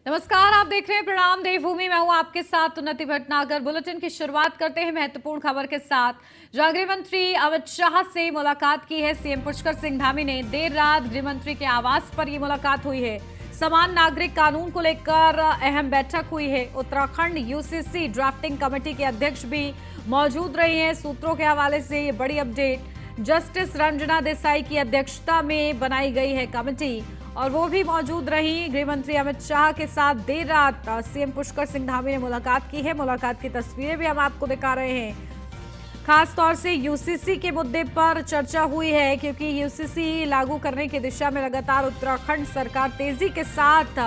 नमस्कार, आप देख रहे हैं प्रणाम देवभूमि। मैं हूं आपके साथ उन्नति भटनागर। बुलेटिन की शुरुआत करते हैं महत्वपूर्ण खबर के साथ। जहां गृह मंत्री अमित शाह से मुलाकात की है सीएम पुष्कर सिंह धामी ने। देर रात गृह मंत्री के आवास पर ये मुलाकात हुई है। समान नागरिक कानून को लेकर अहम बैठक हुई है। उत्तराखंड यूसीसी ड्राफ्टिंग कमेटी के अध्यक्ष भी मौजूद रहे हैं। सूत्रों के हवाले से ये बड़ी अपडेट। जस्टिस रंजना देसाई की अध्यक्षता में बनाई गई है कमेटी और वो भी मौजूद रही। गृह मंत्री अमित शाह के साथ देर रात सीएम पुष्कर सिंह धामी ने मुलाकात की है। मुलाकात की तस्वीरें भी हम आपको दिखा रहे हैं। खास तौर से यूसीसी के मुद्दे पर चर्चा हुई है क्योंकि यूसीसी लागू करने की दिशा में लगातार उत्तराखंड सरकार तेजी के साथ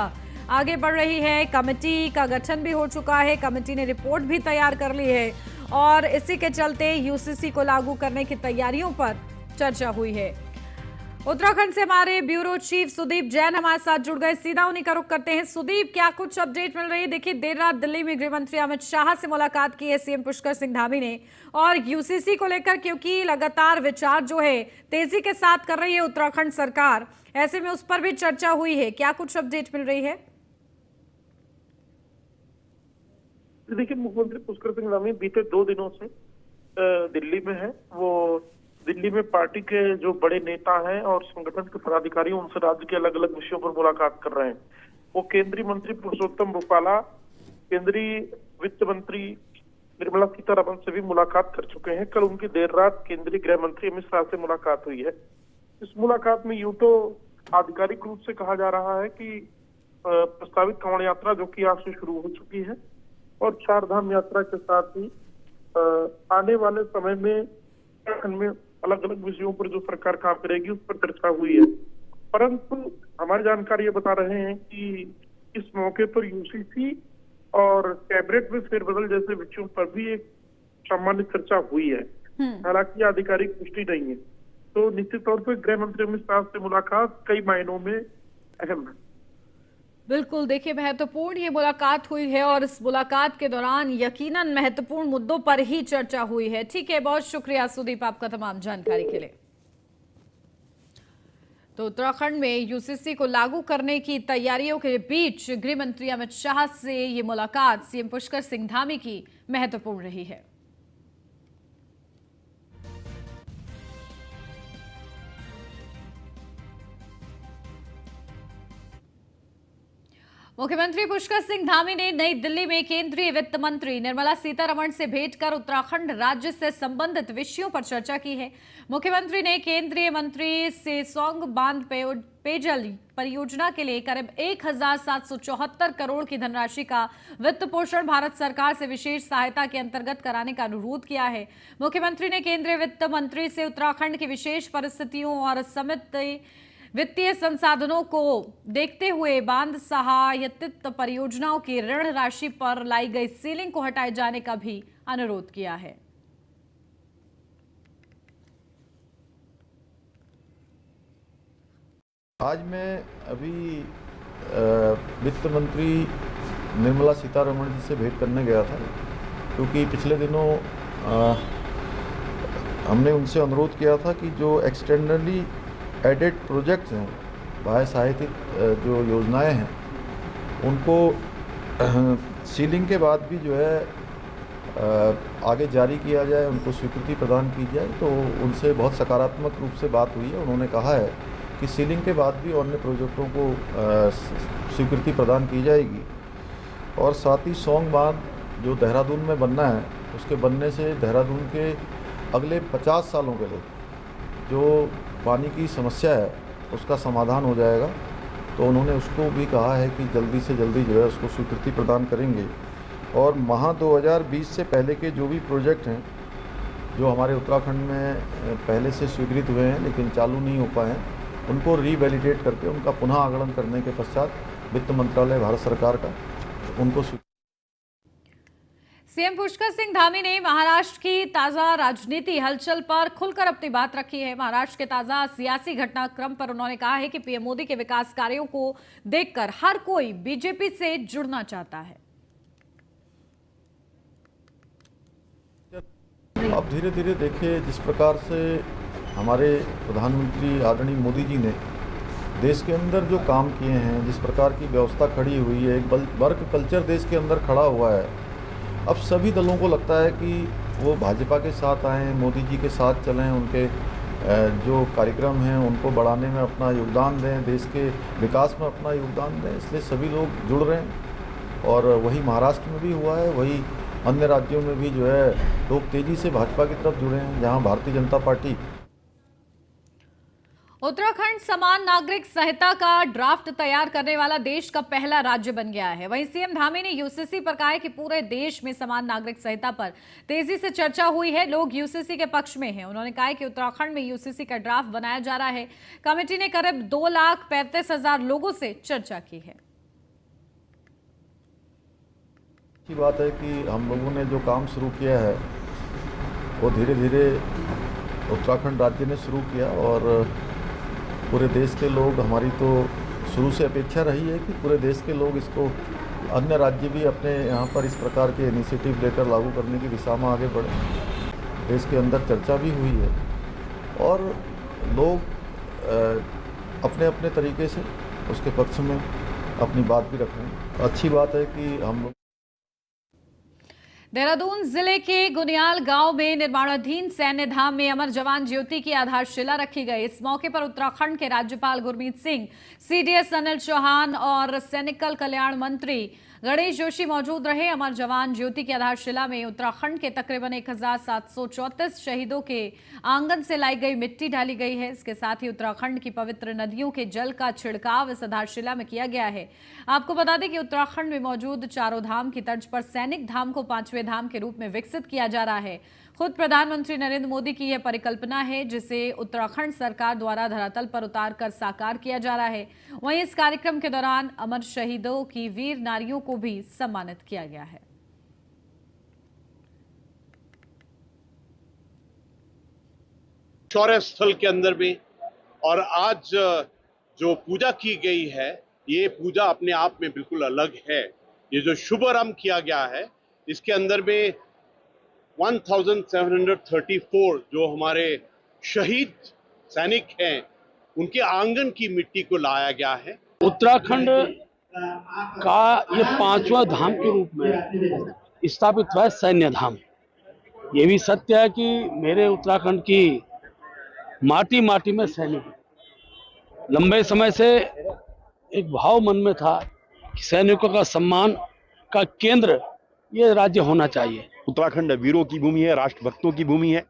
आगे बढ़ रही है। कमेटी का गठन भी हो चुका है। कमेटी ने रिपोर्ट भी तैयार कर ली है और इसी के चलते यूसीसी को लागू करने की तैयारियों पर चर्चा हुई है। उत्तराखंड से हमारे ब्यूरो चीफ सुदीप जैन हमारे साथ जुड़ गए। सीधा उन्हीं का रुख करते हैं। सुदीप, क्या कुछ अपडेट मिल रही है? देखिए, देर रात दिल्ली में गृह मंत्री अमित शाह से मुलाकात की है सीएम पुष्कर सिंह धामी ने और यूसीसी को लेकर क्योंकि लगातार विचार जो है तेजी के साथ कर रही है उत्तराखंड सरकार, ऐसे में उस पर भी चर्चा हुई है। क्या कुछ अपडेट मिल रही है? देखिए, मुख्यमंत्री पुष्कर सिंह धामी बीते 2 दिनों से दिल्ली में है। वो दिल्ली में पार्टी के जो बड़े नेता हैं और संगठन के पदाधिकारी उनसे राज्य के अलग अलग विषयों पर मुलाकात कर रहे हैं। वो केंद्रीय मंत्री पुरुषोत्तम रूपाला, केंद्रीय वित्त मंत्री निर्मला सीतारमण से भी मुलाकात कर चुके हैं। कल उनकी देर रात केंद्रीय गृह मंत्री अमित शाह से मुलाकात हुई है। इस मुलाकात में यूं तो आधिकारिक रूप से कहा जा रहा है कि प्रस्तावित कांवड़ यात्रा जो कि आज से शुरू हो चुकी है और 4 धाम यात्रा के साथ ही आने वाले समय में उत्तराखंड में अलग अलग विषयों पर जो सरकार काम करेगी उस पर चर्चा हुई है। परंतु हमारी जानकारी ये बता रहे हैं कि इस मौके पर यूसीसी और कैबिनेट में फेरबदल जैसे विषयों पर भी एक सामान्य चर्चा हुई है। हालांकि आधिकारिक पुष्टि नहीं है। तो निश्चित तौर पर गृह मंत्री अमित शाह से मुलाकात कई मायनों में अहम है। बिल्कुल, देखिए, महत्वपूर्ण ये मुलाकात हुई है और इस मुलाकात के दौरान यकीनन महत्वपूर्ण मुद्दों पर ही चर्चा हुई है। ठीक है, बहुत शुक्रिया सुदीप आपका तमाम जानकारी के लिए। तो उत्तराखंड में यूसीसी को लागू करने की तैयारियों के बीच गृह मंत्री अमित शाह से ये मुलाकात सीएम पुष्कर सिंह धामी की महत्वपूर्ण रही है। मुख्यमंत्री पुष्कर सिंह धामी ने नई दिल्ली में केंद्रीय वित्त मंत्री निर्मला सीतारमण से भेंट कर उत्तराखंड राज्य से संबंधित विषयों पर चर्चा की है। मुख्यमंत्री ने केंद्रीय मंत्री से सौंग बांध पेयजल परियोजना के लिए करीब 1774 करोड़ की धनराशि का वित्त पोषण भारत सरकार से विशेष सहायता के अंतर्गत कराने का अनुरोध किया है। मुख्यमंत्री ने केंद्रीय वित्त मंत्री से उत्तराखंड की विशेष परिस्थितियों और सीमित वित्तीय संसाधनों को देखते हुए बांध सहायतित परियोजनाओं की ऋण राशि पर लाई गई सीलिंग को हटाए जाने का भी अनुरोध किया है। आज मैं अभी वित्त मंत्री निर्मला सीतारमण जी से भेंट करने गया था क्योंकि पिछले दिनों हमने उनसे अनुरोध किया था कि जो एक्सटर्नली एडेड प्रोजेक्ट्स हैं, बाह्य सहायतित जो योजनाएं हैं, उनको सीलिंग के बाद भी जो है आगे जारी किया जाए, उनको स्वीकृति प्रदान की जाए। तो उनसे बहुत सकारात्मक रूप से बात हुई है। उन्होंने कहा है कि सीलिंग के बाद भी अन्य प्रोजेक्टों को स्वीकृति प्रदान की जाएगी और साथ ही सौंग बांध जो देहरादून में बनना है, उसके बनने से देहरादून के अगले 50 सालों के लिए जो पानी की समस्या है उसका समाधान हो जाएगा। तो उन्होंने उसको भी कहा है कि जल्दी से जल्दी जो है उसको स्वीकृति प्रदान करेंगे और महा 2020 से पहले के जो भी प्रोजेक्ट हैं जो हमारे उत्तराखंड में पहले से स्वीकृत हुए हैं लेकिन चालू नहीं हो पाए हैं, उनको रीवैलिडेट करके उनका पुनः आगमन करने के पश्चात वित्त मंत्रालय भारत सरकार का उनको सीएम पुष्कर सिंह धामी ने महाराष्ट्र की ताजा राजनीति हलचल पर खुलकर अपनी बात रखी है। महाराष्ट्र के ताजा सियासी घटनाक्रम पर उन्होंने कहा है कि पीएम मोदी के विकास कार्यों को देखकर हर कोई बीजेपी से जुड़ना चाहता है। अब धीरे धीरे देखिए, जिस प्रकार से हमारे प्रधानमंत्री आदरणीय मोदी जी ने देश के अंदर जो काम किए हैं, जिस प्रकार की व्यवस्था खड़ी हुई है, एक वर्क कल्चर देश के अंदर खड़ा हुआ है। अब सभी दलों को लगता है कि वो भाजपा के साथ आएँ, मोदी जी के साथ चलें, उनके जो कार्यक्रम हैं उनको बढ़ाने में अपना योगदान दें, देश के विकास में अपना योगदान दें, इसलिए सभी लोग जुड़ रहे हैं। और वही महाराष्ट्र में भी हुआ है, वही अन्य राज्यों में भी जो है लोग तेज़ी से भाजपा की तरफ जुड़े हैं, जहां भारतीय जनता पार्टी। उत्तराखंड समान नागरिक संहिता का ड्राफ्ट तैयार करने वाला देश का पहला राज्य बन गया है। वहीं सीएम धामी ने यूसीसी पर कहा है कि पूरे देश में समान नागरिक संहिता पर तेजी से चर्चा हुई है, लोग यूसीसी के पक्ष में हैं। उन्होंने कहा है कि उत्तराखंड में यूसीसी का ड्राफ्ट बनाया जा रहा है। कमेटी ने करीब 2,35,000 लोगों से चर्चा की है। अच्छी बात है कि हम लोगों ने जो काम शुरू किया है वो धीरे धीरे उत्तराखंड राज्य ने शुरू किया, और पूरे देश के लोग, हमारी तो शुरू से अपेक्षा रही है कि पूरे देश के लोग इसको, अन्य राज्य भी अपने यहाँ पर इस प्रकार के इनिशिएटिव लेकर लागू करने की दिशा में आगे बढ़े। देश के अंदर चर्चा भी हुई है और लोग अपने अपने तरीके से उसके पक्ष में अपनी बात भी रख रहे हैं। अच्छी बात है कि हम लोग। देहरादून जिले के गुनियाल गांव में निर्माणाधीन सैन्य धाम में अमर जवान ज्योति की आधारशिला रखी गई। इस मौके पर उत्तराखंड के राज्यपाल गुरमीत सिंह, सीडीएस अनिल चौहान और सैनिकल कल्याण मंत्री गणेश जोशी मौजूद रहे। अमर जवान ज्योति की आधारशिला में उत्तराखंड के तकरीबन 1,734 शहीदों के आंगन से लाई गई मिट्टी डाली गई है। इसके साथ ही उत्तराखंड की पवित्र नदियों के जल का छिड़काव इस आधारशिला में किया गया है। आपको बता दें कि उत्तराखंड में मौजूद चारों धाम की तर्ज पर सैनिक धाम को 5वें धाम के रूप में विकसित किया जा रहा है। खुद प्रधानमंत्री नरेंद्र मोदी की यह परिकल्पना है, जिसे उत्तराखंड सरकार द्वारा धरातल पर उतार कर साकार किया जा रहा है। वहीं इस कार्यक्रम के दौरान अमर शहीदों की वीर नारियों को भी सम्मानित किया गया है। शौर्य स्थल के अंदर भी, और आज जो पूजा की गई है, ये पूजा अपने आप में बिल्कुल अलग है। ये जो शुभारंभ किया गया है, इसके अंदर में 1734 जो हमारे शहीद सैनिक हैं, उनके आंगन की मिट्टी को लाया गया है। उत्तराखंड का ये 5वां धाम के रूप में स्थापित हुआ है सैन्य धाम। ये भी सत्य है कि मेरे उत्तराखंड की माटी माटी में सैनिक। लंबे समय से एक भाव मन में था कि सैनिकों का सम्मान का केंद्र ये राज्य होना चाहिए। उत्तराखंड वीरों की भूमि है, राष्ट्रभक्तों की भूमि है।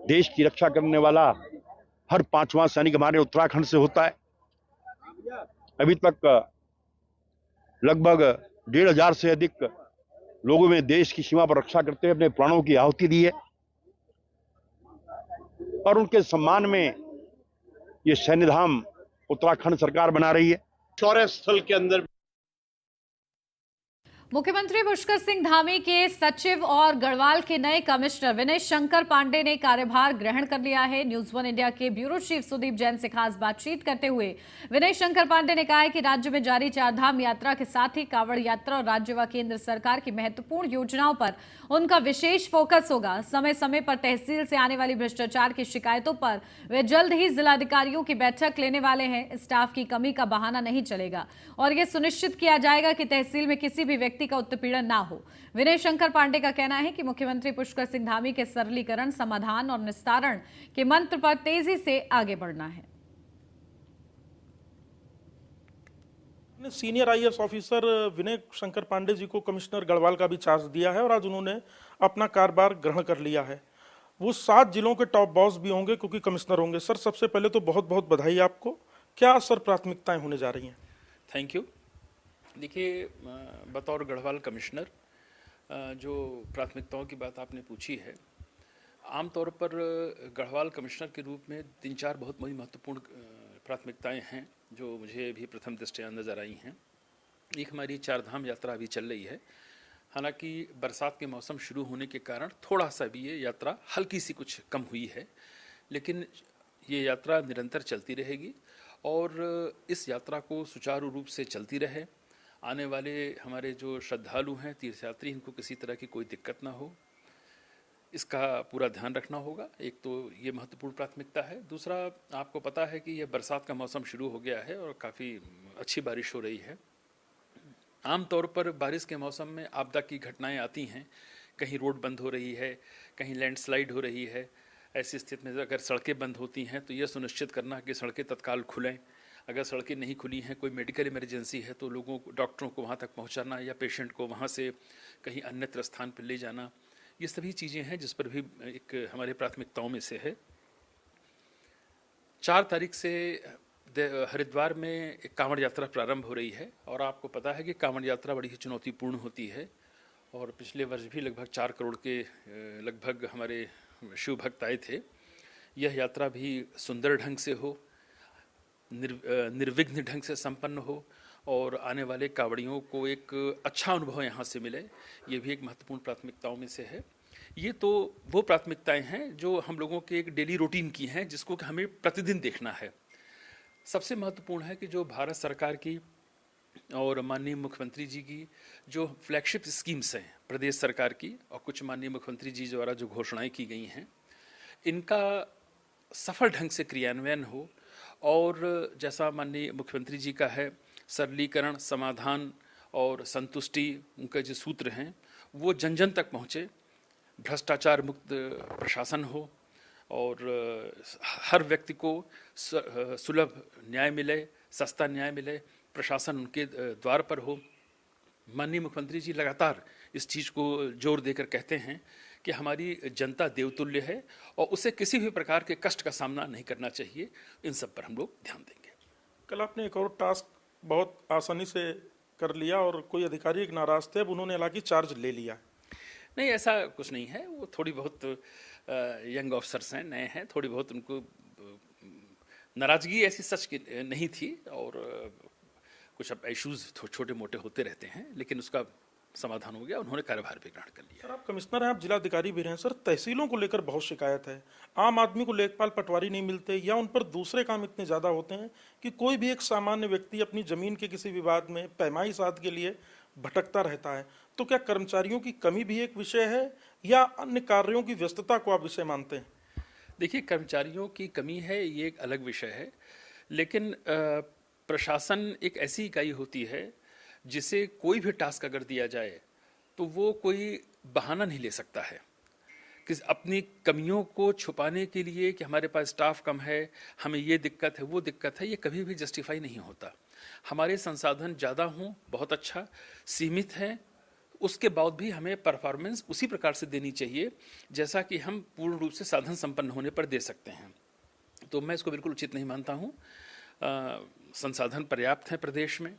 देश की रक्षा करने वाला हर 5वां सैनिक हमारे उत्तराखंड से होता है। अभी तक लगभग 1,500 से अधिक लोगों ने देश की सीमा पर रक्षा करते हुए अपने प्राणों की आहुति दी है, और उनके सम्मान में ये सैन्य धाम उत्तराखंड सरकार बना रही है। शौर्य स्थल के अंदर मुख्यमंत्री पुष्कर सिंह धामी के सचिव और गढ़वाल के नए कमिश्नर विनय शंकर पांडे ने कार्यभार ग्रहण कर लिया है। न्यूज 1 इंडिया के ब्यूरो चीफ सुदीप जैन से खास बातचीत करते हुए विनय शंकर पांडे ने कहा है कि राज्य में जारी चारधाम यात्रा के साथ ही कांवड़ यात्रा और राज्य व केंद्र सरकार की महत्वपूर्ण योजनाओं पर उनका विशेष फोकस होगा। समय समय पर तहसील से आने वाली भ्रष्टाचार की शिकायतों पर वे जल्द ही जिलाधिकारियों की बैठक लेने वाले हैं। स्टाफ की कमी का बहाना नहीं चलेगा और यह सुनिश्चित किया जाएगा कि तहसील में किसी भी व्यक्ति का उत्पीड़न ना हो। विनय शंकर पांडे का कहना है कि मुख्यमंत्री पुष्कर सिंह धामी के सरलीकरण, समाधान और निस्तारण के मंत्र पर तेजी से आगे बढ़ना है। Senior IAS officer Vinay Shankar Pandey ji को कमिश्नर गढ़वाल का भी चार्ज दिया है और आज उन्होंने अपना कार्यभार ग्रहण कर लिया है। वो 7 जिलों के टॉप बॉस भी होंगे क्योंकि कमिश्नर होंगे। सर, सबसे पहले तो बहुत बहुत बधाई आपको। क्या सर प्राथमिकताएं होने जा रही हैं? Thank you. देखिए, बतौर गढ़वाल कमिश्नर जो प्राथमिकताओं की बात आपने पूछी है, आमतौर पर गढ़वाल कमिश्नर के रूप में 3-4 बहुत बड़ी महत्वपूर्ण प्राथमिकताएं हैं जो मुझे भी प्रथम दृष्टया नज़र आई हैं। एक हमारी चारधाम यात्रा अभी चल रही है। हालांकि बरसात के मौसम शुरू होने के कारण थोड़ा सा भी ये यात्रा हल्की सी कुछ कम हुई है, लेकिन ये यात्रा निरंतर चलती रहेगी और इस यात्रा को सुचारू रूप से चलती रहे। आने वाले हमारे जो श्रद्धालु हैं, तीर्थयात्री, इनको किसी तरह की कोई दिक्कत ना हो। इसका पूरा ध्यान रखना होगा। एक तो ये महत्वपूर्ण प्राथमिकता है। दूसरा, आपको पता है कि यह बरसात का मौसम शुरू हो गया है और काफ़ी अच्छी बारिश हो रही है। आमतौर पर बारिश के मौसम में आपदा की घटनाएं आती हैं, कहीं रोड बंद हो रही है, कहीं लैंडस्लाइड हो रही है। ऐसी स्थिति में अगर सड़कें बंद होती हैं तो यह सुनिश्चित करना कि सड़कें तत्काल खुलें। अगर सड़कें नहीं खुली हैं, कोई मेडिकल इमरजेंसी है, तो लोगों को, डॉक्टरों को वहाँ तक पहुँचाना या पेशेंट को वहाँ से कहीं अन्यत्र स्थान पर ले जाना, ये सभी चीज़ें हैं जिस पर भी एक हमारे प्राथमिकताओं में से है। 4 तारीख से हरिद्वार में एक कांवड़ यात्रा प्रारंभ हो रही है और आपको पता है कि कांवड़ यात्रा बड़ी ही चुनौतीपूर्ण होती है और पिछले वर्ष भी लगभग 4 करोड़ के लगभग हमारे शिव भक्त आए थे। यह यात्रा भी सुंदर ढंग से हो, निर्विघ्न ढंग से संपन्न हो और आने वाले कांवड़ियों को एक अच्छा अनुभव यहाँ से मिले, ये भी एक महत्वपूर्ण प्राथमिकताओं में से है। ये तो वो प्राथमिकताएं हैं जो हम लोगों के एक डेली रूटीन की हैं, जिसको कि हमें प्रतिदिन देखना है। सबसे महत्वपूर्ण है कि जो भारत सरकार की और माननीय मुख्यमंत्री जी की जो फ्लैगशिप स्कीम्स हैं प्रदेश सरकार की और कुछ माननीय मुख्यमंत्री जी द्वारा जो घोषणाएं की गई हैं, इनका सफल ढंग से क्रियान्वयन हो और जैसा माननीय मुख्यमंत्री जी का है, सरलीकरण, समाधान और संतुष्टि, उनके जो सूत्र हैं वो जन जन तक पहुँचे, भ्रष्टाचार मुक्त प्रशासन हो और हर व्यक्ति को सुलभ न्याय मिले, सस्ता न्याय मिले, प्रशासन उनके द्वार पर हो। माननीय मुख्यमंत्री जी लगातार इस चीज़ को जोर देकर कहते हैं कि हमारी जनता देवतुल्य है और उसे किसी भी प्रकार के कष्ट का सामना नहीं करना चाहिए। इन सब पर हम लोग ध्यान देंगे। कल आपने एक और टास्क बहुत आसानी से कर लिया और कोई अधिकारी एक नाराज थे, अब उन्होंने हालांकि चार्ज ले लिया। नहीं, ऐसा कुछ नहीं है। वो थोड़ी बहुत यंग ऑफिसर्स हैं, नए हैं, थोड़ी बहुत उनको नाराजगी ऐसी सच की नहीं थी और कुछ अब इश्यूज छोटे मोटे होते रहते हैं, लेकिन उसका समाधान हो गया। उन्होंने कार्यभार भी ग्रहण कर लिया। सर, आप कमिश्नर हैं, आप जिलाधिकारी भी रहे हैं। सर, तहसीलों को लेकर बहुत शिकायत है, आम आदमी को लेखपाल पटवारी नहीं मिलते या उन पर दूसरे काम इतने ज़्यादा होते हैं कि कोई भी एक सामान्य व्यक्ति अपनी ज़मीन के किसी विवाद में पैमाई साध के लिए भटकता रहता है। तो क्या कर्मचारियों की कमी भी एक विषय है या अन्य कार्यों की व्यस्तता को आप विषय मानते हैं? देखिए, कर्मचारियों की कमी है, ये एक अलग विषय है, लेकिन प्रशासन एक ऐसी इकाई होती है जिसे कोई भी टास्क अगर दिया जाए तो वो कोई बहाना नहीं ले सकता है कि अपनी कमियों को छुपाने के लिए कि हमारे पास स्टाफ कम है, हमें ये दिक्कत है, वो दिक्कत है, ये कभी भी जस्टिफाई नहीं होता। हमारे संसाधन ज़्यादा हों, बहुत अच्छा, सीमित हैं, उसके बाद भी हमें परफॉर्मेंस उसी प्रकार से देनी चाहिए जैसा कि हम पूर्ण रूप से साधन संपन्न होने पर दे सकते हैं। तो मैं इसको बिल्कुल उचित नहीं मानता हूँ। संसाधन पर्याप्त हैं प्रदेश में,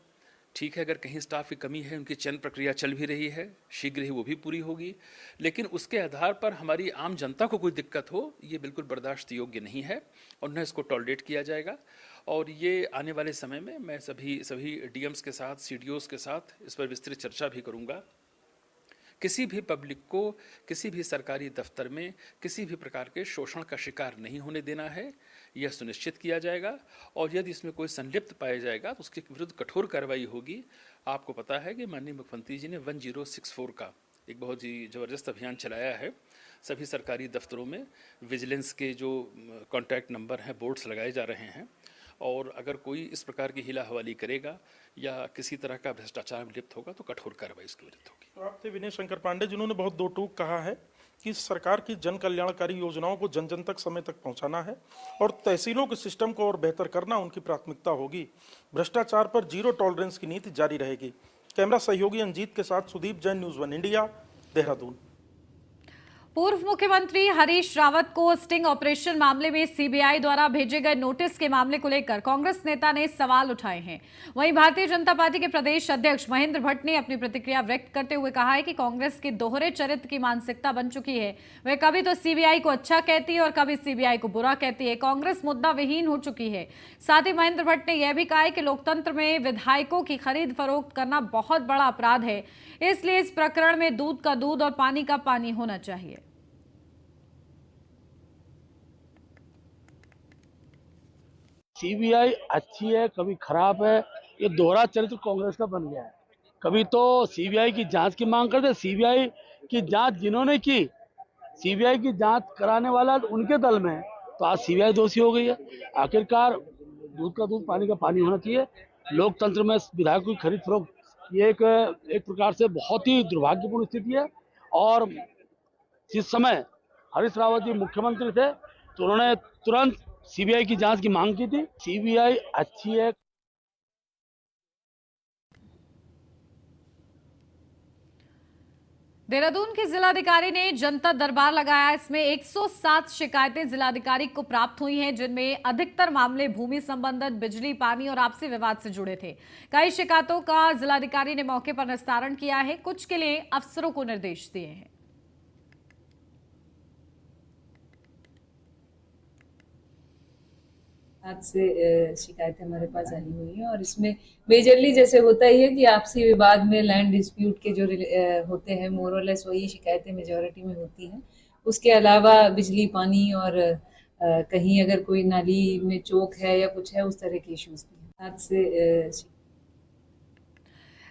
ठीक है। अगर कहीं स्टाफ की कमी है, उनकी चयन प्रक्रिया चल भी रही है, शीघ्र ही वो भी पूरी होगी, लेकिन उसके आधार पर हमारी आम जनता को कोई दिक्कत हो, ये बिल्कुल बर्दाश्त योग्य नहीं है और न इसको टॉलरेट किया जाएगा। और ये आने वाले समय में मैं सभी डीएम्स के साथ, सीडीओस के साथ इस पर विस्तृत चर्चा भी करूँगा। किसी भी पब्लिक को किसी भी सरकारी दफ्तर में किसी भी प्रकार के शोषण का शिकार नहीं होने देना है, यह सुनिश्चित किया जाएगा और यदि इसमें कोई संलिप्त पाया जाएगा तो उसके विरुद्ध कठोर कार्रवाई होगी। आपको पता है कि माननीय मुख्यमंत्री जी ने 1064 का एक बहुत ही ज़बरदस्त अभियान चलाया है। सभी सरकारी दफ्तरों में विजिलेंस के जो कॉन्टैक्ट नंबर हैं, बोर्ड्स लगाए जा रहे हैं और अगर कोई इस प्रकार की हिला हवाली करेगा या किसी तरह का भ्रष्टाचार में लिप्त होगा तो कठोर कार्रवाई उसके विरुद्ध होगी। तो आप थे विनय शंकर पांडे, जिन्होंने बहुत दो टूक कहा है कि सरकार की जन कल्याणकारी योजनाओं को जन जन तक समय तक पहुंचाना है और तहसीलों के सिस्टम को और बेहतर करना उनकी प्राथमिकता होगी। भ्रष्टाचार पर जीरो टॉलरेंस की नीति जारी रहेगी। कैमरा सहयोगी अंजीत के साथ सुदीप जैन, न्यूज़ 1 इंडिया, देहरादून। पूर्व मुख्यमंत्री हरीश रावत को स्टिंग ऑपरेशन मामले में सीबीआई द्वारा भेजे गए नोटिस के मामले को लेकर कांग्रेस नेता ने सवाल उठाए हैं। वहीं भारतीय जनता पार्टी के प्रदेश अध्यक्ष महेंद्र भट्ट ने अपनी प्रतिक्रिया व्यक्त करते हुए कहा है कि कांग्रेस की दोहरे चरित्र की मानसिकता बन चुकी है। वह कभी तो सीबीआई को अच्छा कहती है और कभी सीबीआई को बुरा कहती है। कांग्रेस मुद्दा विहीन हो चुकी है। साथ ही महेंद्र भट्ट ने यह भी कहा है कि लोकतंत्र में विधायकों की खरीद फरोख्त करना बहुत बड़ा अपराध है, इसलिए इस प्रकरण में दूध का दूध और पानी का पानी होना चाहिए। सीबीआई अच्छी है, कभी खराब है, ये दोहरा चरित्र कांग्रेस का बन गया है। कभी तो सीबीआई की जांच की मांग करते, सीबीआई की जांच जिन्होंने की सीबीआई की जांच कराने वाला उनके दल में है, तो आज सीबीआई दोषी हो गई है। आखिरकार दूध का दूध पानी का पानी होना चाहिए। लोकतंत्र में विधायकों की खरीद फरोख्त ये एक प्रकार से बहुत ही दुर्भाग्यपूर्ण स्थिति है। और जिस समय हरीश रावत जी मुख्यमंत्री थे तो उन्होंने तुरंत सीबीआई की जांच की मांग की थी। सीबीआई अच्छी है। देहरादून के जिलाधिकारी ने जनता दरबार लगाया। इसमें 107 शिकायतें जिलाधिकारी को प्राप्त हुई हैं, जिनमें अधिकतर मामले भूमि संबंधित, बिजली, पानी और आपसी विवाद से जुड़े थे। कई शिकायतों का जिलाधिकारी ने मौके पर निस्तारण किया है, कुछ के लिए अफसरों को निर्देश दिए हैं। आज से शिकायतें हमारे पास आई हुई हैं और इसमें मेजरली जैसे होता ही है कि आपसी विवाद में लैंड डिस्प्यूट के जो होते हैं मोरलेस वही शिकायतें मेजॉरिटी में होती हैं। उसके अलावा बिजली, पानी और कहीं अगर कोई नाली में चोक है या कुछ है उस तरह के इश्यूज भी हैं। आज से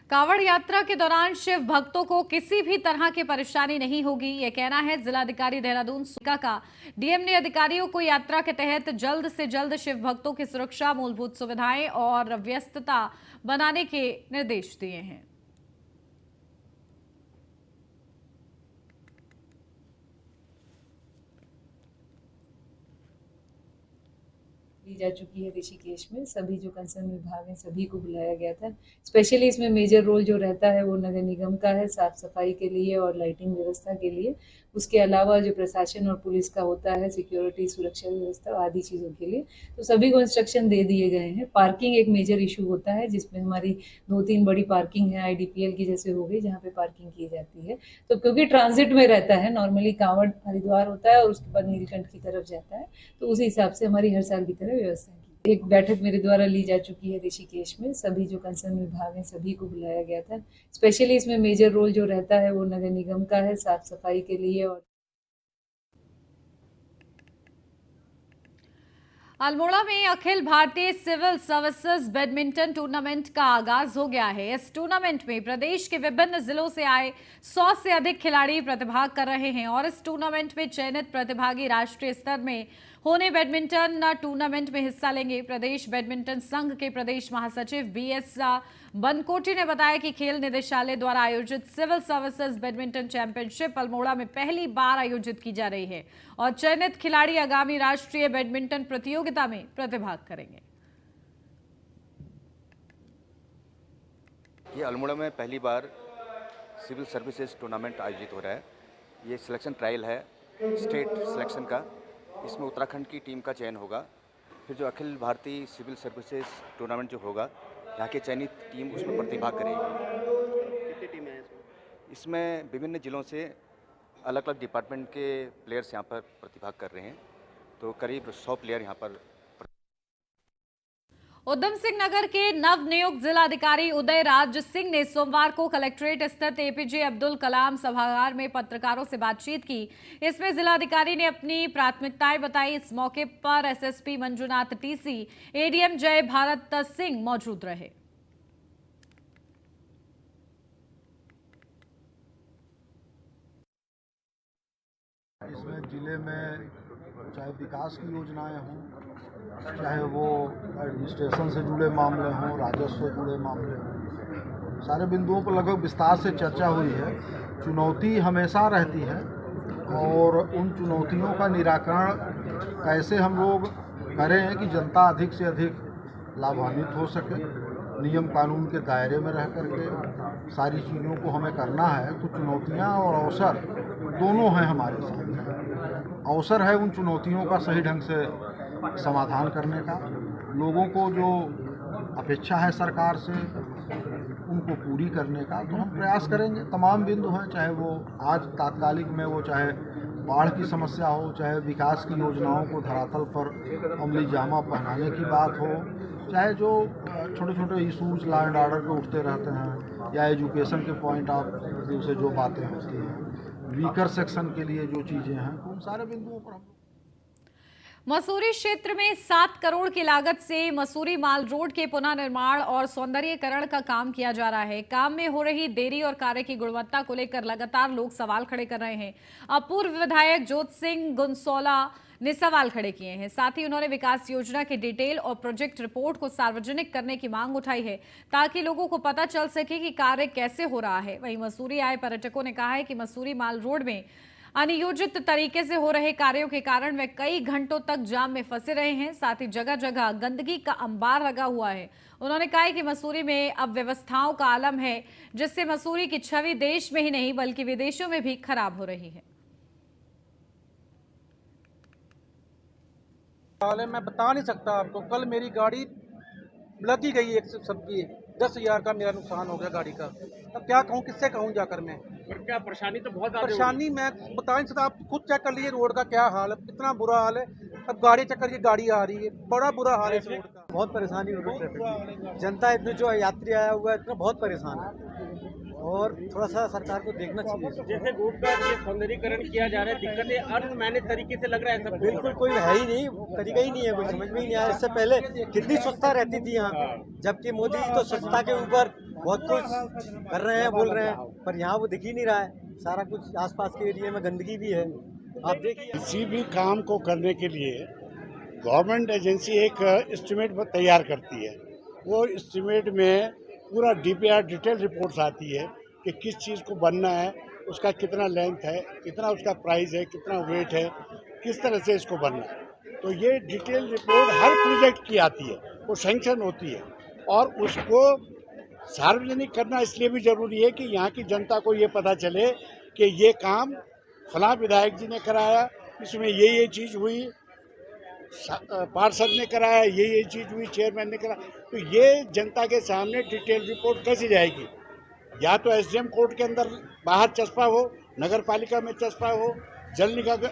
कांवड़ यात्रा के दौरान शिव भक्तों को किसी भी तरह की परेशानी नहीं होगी, यह कहना है जिलाधिकारी देहरादून सुका का। डीएम ने अधिकारियों को यात्रा के तहत जल्द से जल्द शिव भक्तों की सुरक्षा, मूलभूत सुविधाएं और व्यस्तता बनाने के निर्देश दिए हैं। ली जा चुकी है ऋषिकेश में। सभी जो कंसर्न विभाग हैं सभी को बुलाया गया था। स्पेशली इसमें मेजर रोल जो रहता है वो नगर निगम का है, साफ सफाई के लिए और लाइटिंग व्यवस्था के लिए। उसके अलावा जो प्रशासन और पुलिस का होता है, सिक्योरिटी, सुरक्षा व्यवस्था आदि चीज़ों के लिए, तो सभी को इंस्ट्रक्शन दे दिए गए हैं। पार्किंग एक मेजर इशू होता है जिसमें हमारी 2-3 बड़ी पार्किंग है, IDPL की जैसे हो गई, जहाँ पे पार्किंग की जाती है। तो क्योंकि ट्रांजिट में रहता है, नॉर्मली कांवड़ हरिद्वार होता है और उसके बाद नीलकंठ की तरफ जाता है, तो उसी हिसाब से हमारी हर साल की तरह व्यवस्था की। एक बैठक मेरे द्वारा ली जा चुकी है ऋषिकेश में। सभी जो कंसर्न विभाग हैं सभी को बुलाया गया था। स्पेशली इसमें मेजर रोल जो रहता है वो नगर निगम का है, साफ सफाई के लिए और अल्मोड़ा में Akhil Bharatiya civil services badminton tournament का आगाज हो गया है। इस टूर्नामेंट में प्रदेश के विभिन्न जिलों से आए 100 से अधिक खिलाड़ी प्रतिभाग कर रहे हैं और इस टूर्नामेंट में चयनित प्रतिभागी राष्ट्रीय स्तर में होने बैडमिंटन टूर्नामेंट में हिस्सा लेंगे। प्रदेश बैडमिंटन संघ के प्रदेश महासचिव BS बनकोटी ने बताया कि खेल निदेशालय द्वारा आयोजित civil services badminton championship Almora में पहली बार आयोजित की जा रही है और चयनित खिलाड़ी आगामी राष्ट्रीय बैडमिंटन प्रतियोगिता में प्रतिभाग करेंगे। ये अल्मोड़ा में पहली बार सिविल सर्विसेज टूर्नामेंट आयोजित हो रहा है। ये सिलेक्शन ट्रायल है स्टेट सिलेक्शन का। इसमें उत्तराखंड की टीम का चयन होगा। फिर जो Akhil Bharatiya civil services tournament जो होगा, यहाँ की चयनित टीम उसमें प्रतिभाग करेगी। कितनी टीमें हैं इसमें? विभिन्न जिलों से अलग अलग डिपार्टमेंट के प्लेयर्स यहाँ पर प्रतिभाग कर रहे हैं। तो करीब 100 प्लेयर यहाँ पर। उधम सिंह नगर के नवनियुक्त जिलाधिकारी उदय राज सिंह ने सोमवार को कलेक्ट्रेट स्थित APJ अब्दुल कलाम सभागार में पत्रकारों से बातचीत की। इसमें जिलाधिकारी ने अपनी प्राथमिकताएं बताई। इस मौके पर SSP मंजुनाथ TC, ADM जय भारत सिंह मौजूद रहे। इसमें जिले में चाहे विकास की योजनाएं हों, चाहे वो एडमिनिस्ट्रेशन से जुड़े मामले हों, राजस्व से जुड़े मामले हों, सारे बिंदुओं पर लगभग विस्तार से चर्चा हुई है। चुनौती हमेशा रहती है और उन चुनौतियों का निराकरण कैसे हम लोग करें कि जनता अधिक से अधिक लाभान्वित हो सके, नियम कानून के दायरे में रह करके सारी चीज़ों को हमें करना है। तो चुनौतियां और अवसर दोनों हैं हमारे सामने। अवसर है उन चुनौतियों का सही ढंग से समाधान करने का, लोगों को जो अपेक्षा है सरकार से उनको पूरी करने का। तो हम प्रयास करेंगे। तमाम बिंदु हैं, चाहे वो आज तात्कालिक में वो चाहे बाढ़ की समस्या हो, चाहे विकास की योजनाओं को धरातल पर अमली जामा पहनाने की बात हो, चाहे जो छोटे छोटे इशूज़ लॉ एंड ऑर्डर के उठते रहते हैं, या एजुकेशन के पॉइंट ऑफ व्यू से जो बातें होती हैं, वीकर सेक्शन के लिए जो चीज़ें हैं, उन सारे बिंदुओं पर हम मसूरी क्षेत्र में 7 करोड़ की लागत से मसूरी माल रोड के पुनर्निर्माण और सौंदर्यीकरण का काम किया जा रहा है। काम में हो रही देरी और कार्य की गुणवत्ता को लेकर लगातार लोग सवाल खड़े कर रहे हैं। अब पूर्व विधायक जोत सिंह गुनसोला ने सवाल खड़े किए हैं। साथ ही उन्होंने विकास योजना की डिटेल और प्रोजेक्ट रिपोर्ट को सार्वजनिक करने की मांग उठाई है, ताकि लोगों को पता चल सके कि कार्य कैसे हो रहा है। वहीं मसूरी आए पर्यटकों ने कहा है कि मसूरी माल रोड में अनियोजित तरीके से हो रहे कार्यों के कारण वे कई घंटों तक जाम में फंसे रहे हैं। साथ ही जगह जगह गंदगी का अंबार लगा हुआ है। उन्होंने कहा कि मसूरी में अब व्यवस्थाओं का आलम है, जिससे मसूरी की छवि देश में ही नहीं बल्कि विदेशों में भी खराब हो रही है। मैं बता नहीं सकता आपको। कल मेरी गाड़ी लगी गई एक सबकी 10,000 का मेरा नुकसान हो गया गाड़ी का। अब क्या कहूँ, किससे कहूँ जाकर मैं। पर क्या परेशानी तो बहुत परेशानी मैं बता नहीं सकता। आप खुद चेक कर लीजिए रोड का क्या हाल है, कितना बुरा हाल है। अब गाड़ी चेक करिए, गाड़ी आ रही है, बड़ा बुरा हाल है इस रोड का। बहुत परेशानी हो रही है। जनता इतनी जो यात्री आया हुआ है इतना बहुत परेशान है, और थोड़ा सा सरकार को देखना चाहिए। जैसे रोड का ये सौंदर्यीकरण किया जा रहा है, दिक्कतें अनमैनेज तरीके से लग रहा है सब। बिल्कुल कोई है ही नहीं, तरीका ही नहीं है, कोई समझ में ही नहीं आया। इससे पहले कितनी स्वच्छता रहती थी यहाँ, जबकि मोदी जी तो स्वच्छता के ऊपर बहुत कुछ कर रहे हैं, बोल रहे हैं, पर यहाँ वो दिख ही नहीं रहा है। सारा कुछ आसपास के एरिया में गंदगी भी है। आप देखिए, किसी भी काम को करने के लिए गवर्नमेंट एजेंसी एक एस्टिमेट तैयार करती है। वो एस्टिमेट में पूरा DPR डिटेल रिपोर्ट्स आती है कि किस चीज़ को बनना है, उसका कितना लेंथ है, कितना उसका प्राइस है, कितना वेट है, किस तरह से इसको बनना है। तो ये डिटेल रिपोर्ट हर प्रोजेक्ट की आती है, वो सैंक्शन होती है, और उसको सार्वजनिक करना इसलिए भी ज़रूरी है कि यहाँ की जनता को ये पता चले कि ये काम फलां विधायक जी ने कराया, इसमें ये चीज़ हुई, पार्षद ने कराया, ये चीज़ हुई, चेयरमैन ने कराया। तो ये जनता के सामने डिटेल रिपोर्ट कैसे जाएगी? या तो SDM कोर्ट के अंदर बाहर चस्पा हो, नगर पालिका में चस्पा हो, जल निगम